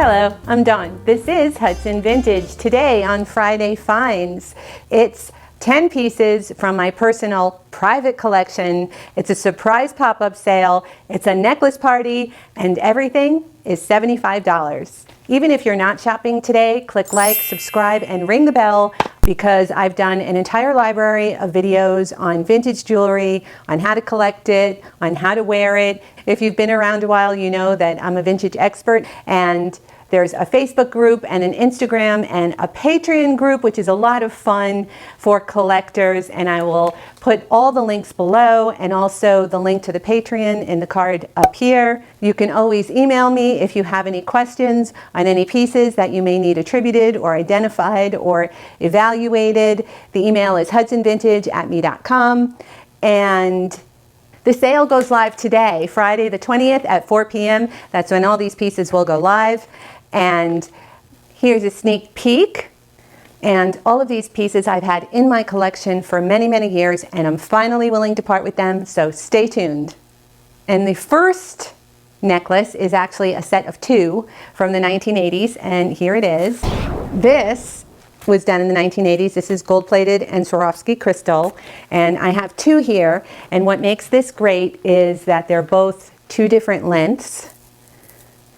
Hello, I'm Dawn. This is Hudson Vintage. Today on Friday Finds, it's 10 pieces from my personal private collection. It's a surprise pop-up sale. It's a necklace party, and everything is $75. Even if you're not shopping today, click like, subscribe, and ring the bell, because I've done an entire library of videos on vintage jewelry, on how to collect it, on how to wear it. If you've been around a while, you know that I'm a vintage expert, and there's a Facebook group and an Instagram and a Patreon group, which is a lot of fun for collectors, and I will put all the links below and also the link to the Patreon in the card up here. You can always email me if you have any questions on any pieces that you may need attributed or identified or evaluated. The email is hudsonvintage@me.com, and the sale goes live today, Friday the 20th at 4 p.m. That's when all these pieces will go live. And here's a sneak peek. And all of these pieces I've had in my collection for many, many years, and I'm finally willing to part with them, so stay tuned. And the first necklace is actually a set of two from the 1980s, and here it is. This was done in the 1980s. This is gold-plated and Swarovski crystal, and I have two here, and what makes this great is that they're both two different lengths,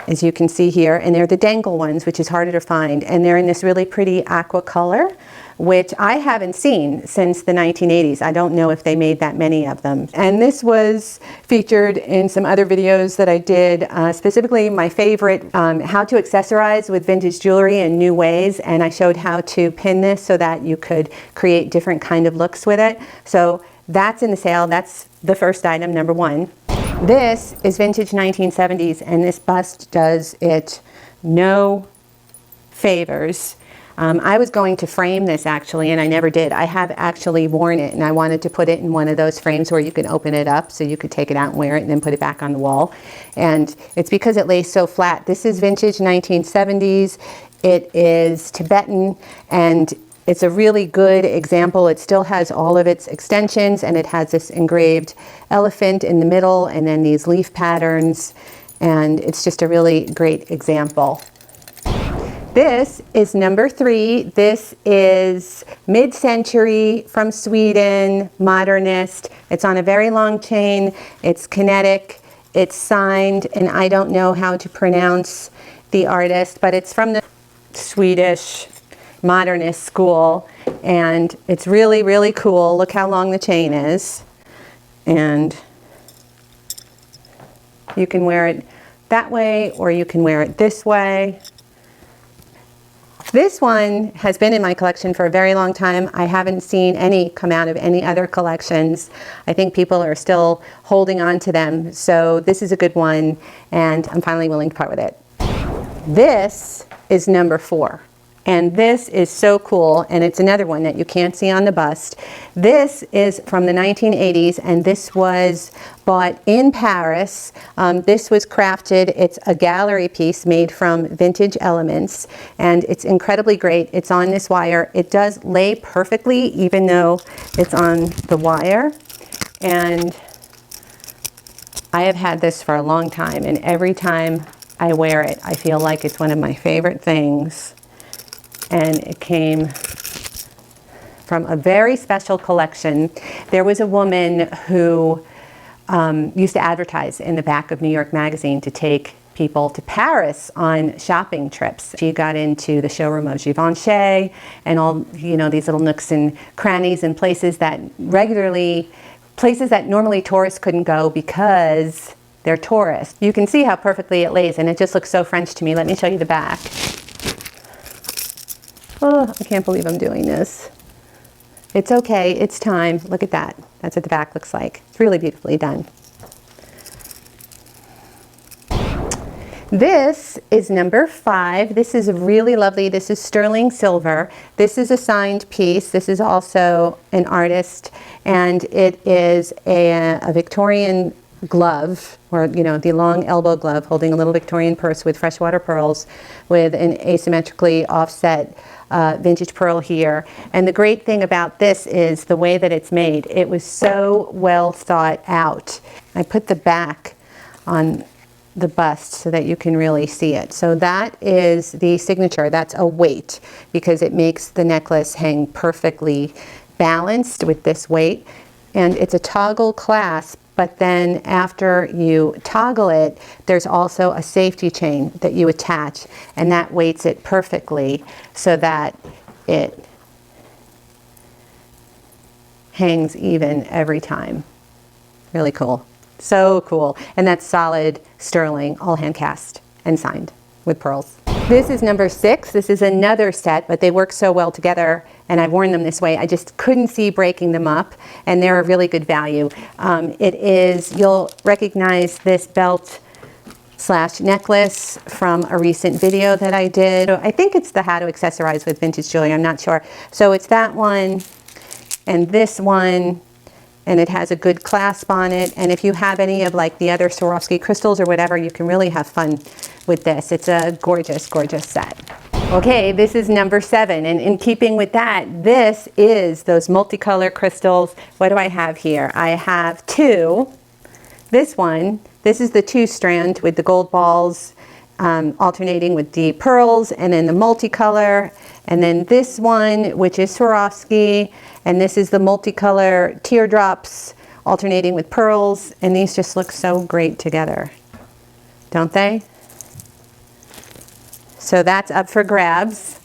as you can see here, and they're the dangle ones, which is harder to find, and they're in this really pretty aqua color, which I haven't seen since the 1980s. I don't know if they made that many of them. And this was featured in some other videos that I did, specifically my favorite, how to accessorize with vintage jewelry in new ways, and I showed how to pin this so that you could create different kind of looks with it. So that's in the sale. That's the first item, number one. This is vintage 1970s, and this bust does it no favors. I was going to frame this actually, and I never did. I have actually worn it, and I wanted to put it in one of those frames where you can open it up so you could take it out and wear it and then put it back on the wall. And it's because it lays so flat. This is vintage 1970s. It is Tibetan, and it's a really good example. It still has all of its extensions, and it has this engraved elephant in the middle and then these leaf patterns, and it's just a really great example. This is number three. This is mid-century from Sweden, modernist. It's on a very long chain. It's kinetic. It's signed, and I don't know how to pronounce the artist, but it's from the Swedish modernist school, and it's really, really cool. Look how long the chain is, and you can wear it that way or you can wear it this way. This one has been in my collection for a very long time. I haven't seen any come out of any other collections. I think people are still holding on to them, so this is a good one, and I'm finally willing to part with it. This is number four. And this is so cool, and it's another one that you can't see on the bust. This is from the 1980s, and this was bought in Paris. This was crafted. It's a gallery piece made from vintage elements, and it's incredibly great. It's on this wire. It does lay perfectly, even though it's on the wire. And I have had this for a long time, and every time I wear it, I feel like it's one of my favorite things. And it came from a very special collection. There was a woman who used to advertise in the back of New York Magazine to take people to Paris on shopping trips. She got into the showroom of Givenchy and all, you know, these little nooks and crannies and places that normally tourists couldn't go because they're tourists. You can see how perfectly it lays, and it just looks so French to me. Let me show you the back. Oh, I can't believe I'm doing this. It's okay, it's time. Look at that. That's what the back looks like. It's really beautifully done. This is number five. This is really lovely. This is sterling silver. This is a signed piece. This is also an artist, and it is a Victorian glove, or the long elbow glove holding a little Victorian purse with freshwater pearls with an asymmetrically offset vintage pearl here. And the great thing about this is the way that it's made. It was so well thought out. I put the back on the bust so that you can really see it. So that is the signature. That's a weight because it makes the necklace hang perfectly balanced with this weight. And it's a toggle clasp, but then after you toggle it, there's also a safety chain that you attach, and that weights it perfectly so that it hangs even every time. Really cool. So cool. And that's solid sterling, all hand cast and signed with pearls. This is number 6. This is another set, but they work so well together, and I've worn them this way. I just couldn't see breaking them up, and they're a really good value. It is, you'll recognize this belt / necklace from a recent video that I did. I think it's the How to Accessorize with Vintage Jewelry, I'm not sure. So it's that one and this one, and it has a good clasp on it. And if you have any of like the other Swarovski crystals or whatever, you can really have fun with this. It's a gorgeous, gorgeous set. Okay, this is number 7, and in keeping with that, this is those multicolor crystals. What do I have here? I have 2. This one, this is the 2-strand with the gold balls alternating with the pearls, and then the multicolor, and then this one, which is Swarovski, and this is the multicolor teardrops alternating with pearls, and these just look so great together, don't they? So that's up for grabs.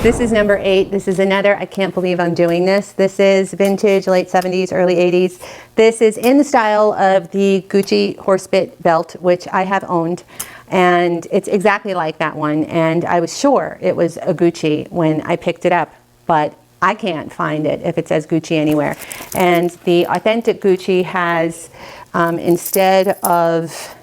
This is number 8. This is another, I can't believe I'm doing this. This is vintage, late 70s, early 80s. This is in the style of the Gucci horsebit belt, which I have owned. And it's exactly like that one. And I was sure it was a Gucci when I picked it up, but I can't find it if it says Gucci anywhere. And the authentic Gucci has, instead of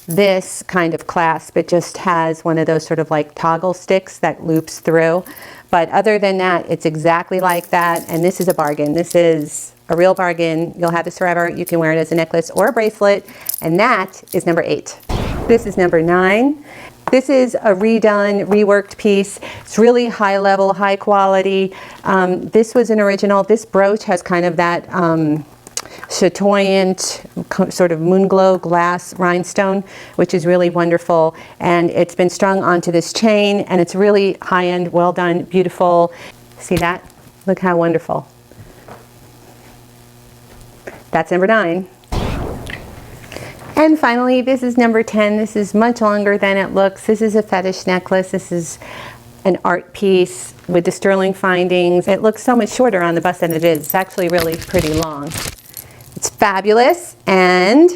this kind of clasp, it just has one of those sort of like toggle sticks that loops through. But other than that, it's exactly like that. And this is a bargain. This is a real bargain. You'll have this forever. You can wear it as a necklace or a bracelet. And that is number 8. This is number 9. This is a redone, reworked piece. It's really high level, high quality. This was an original. This brooch has kind of that chatoyant sort of moonglow glass rhinestone, which is really wonderful. And it's been strung onto this chain, and it's really high-end, well done, beautiful. See that? Look how wonderful. That's number 9. And finally, this is number 10. This is much longer than it looks. This is a fetish necklace. This is an art piece with the sterling findings. It looks so much shorter on the bust than it is. It's actually really pretty long. It's fabulous, and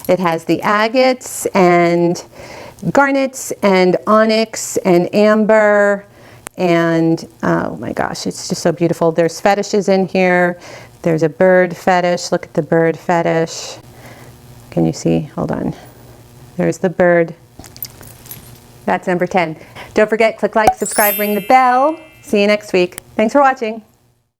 it has the agates and garnets and onyx and amber, and oh my gosh, it's just so beautiful. There's fetishes in here. There's a bird fetish. Look at the bird fetish. Can you see? Hold on. There's the bird. That's number 10. Don't forget, click like, subscribe, ring the bell. See you next week. Thanks for watching.